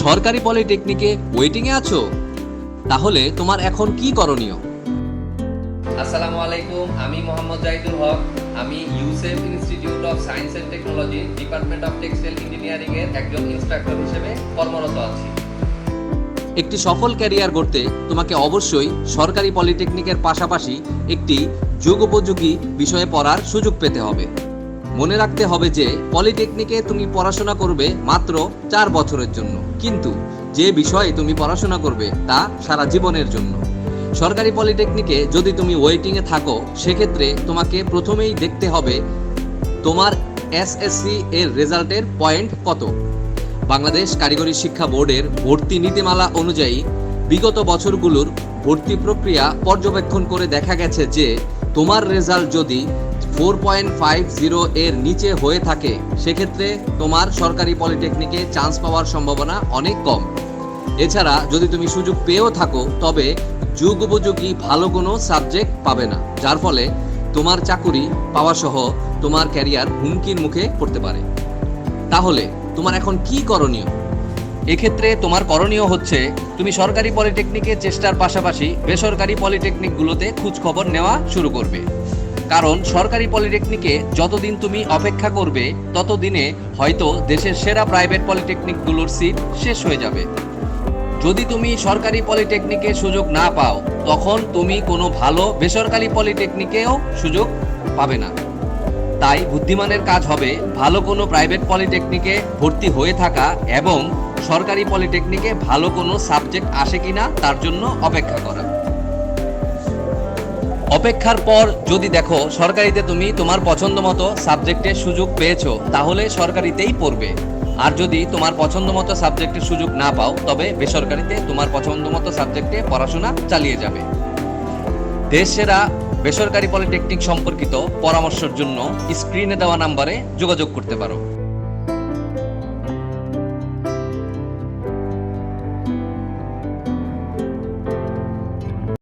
সরকারি পলিটেকনিকে ওয়েটিংয়ে আছো? তাহলে তোমার এখন কি করণীয়? আসসালামু আলাইকুম, আমি মোহাম্মদ জাহিদুল হক। আমি Yousef institute of science and technology, department of textile engineering এর একজন ইনস্ট্রাক্টর হিসেবে কর্মরত আছি। একটি সফল ক্যারিয়ার গড়তে তোমাকে অবশ্যই সরকারি পলিটেকনিকের পাশাপাশি একটি যুগোপযোগী বিষয়ে পড়ার সুযোগ পেতে হবে। মনে রাখতে হবে যে পলিটেকনিকে তুমি পড়াশোনা করবে মাত্র 4 বছরের জন্য, কিন্তু যে বিষয়ে তুমি পড়াশোনা করবে তা সারা জীবনের জন্য। সরকারি পলিটেকনিকে যদি তুমি ওয়েটিংয়ে থাকো, সেক্ষেত্রে তোমাকে প্রথমেই দেখতে হবে তোমার এসএসসি এর রেজাল্টের পয়েন্ট কত। বাংলাদেশ কারিগরি শিক্ষা বোর্ডের ভর্তি নীতিমালা অনুযায়ী বিগত বছরগুলোর ভর্তি প্রক্রিয়া পর্যবেক্ষণ করে দেখা গেছে যে তোমার রেজাল্ট যদি 4.50 এর নিচে হয়ে থাকে, সেক্ষেত্রে তোমার সরকারি পলিটেকনিকে চান্স পাওয়ার সম্ভাবনা অনেক কম। এছাড়া যদি তুমি সুযোগ পেয়েও থাকো, তবে যুগোপযোগী ভালো কোনো সাবজেক্ট পাবে না, যার ফলে তোমার চাকুরি পাওয়া সহ তোমার ক্যারিয়ার হুমকির মুখে পড়তে পারে। তাহলে তোমার এখন কি করণীয়? এক্ষেত্রে তোমার করণীয় হচ্ছে তুমি সরকারি পলিটেকনিকে চেষ্টার পাশাপাশি বেসরকারি পলিটেকনিকগুলোতে খোঁজখবর নেওয়া শুরু করবে। কারণ সরকারি পলিটেকনিকে যতদিন তুমি অপেক্ষা করবে, ততদিনে হয়তো দেশের সেরা প্রাইভেট পলিটেকনিকগুলোর সিট শেষ হয়ে যাবে। যদি তুমি সরকারি পলিটেকনিকে সুযোগ না পাও, তখন তুমি কোনো ভালো বেসরকারি পলিটেকনিকেও সুযোগ পাবে না। তাই বুদ্ধিমানের কাজ হবে ভালো কোনো প্রাইভেট পলিটেকনিকে ভর্তি হয়ে থাকা এবং সরকারি পলিটেকনিকে ভালো কোনো সাবজেক্ট আসে কিনা তার জন্য অপেক্ষা করা। অপেক্ষার পর যদি দেখো সরকারিতে তুমি তোমার পছন্দ মতো সাবজেক্টের সুযোগ পেয়েছো, তাহলে সরকারিতেই পড়বে। আর যদি তোমার পছন্দ মতো সাবজেক্টের সুযোগ না পাও, তবে বেসরকারিতে তোমার পছন্দ মতো সাবজেক্টে পড়াশোনা চালিয়ে যাবে। দেশ সেরা বেসরকারি পলিটেকনিক সম্পর্কিত পরামর্শের জন্য স্ক্রিনে দেওয়া নাম্বারে যোগাযোগ করতে পারো।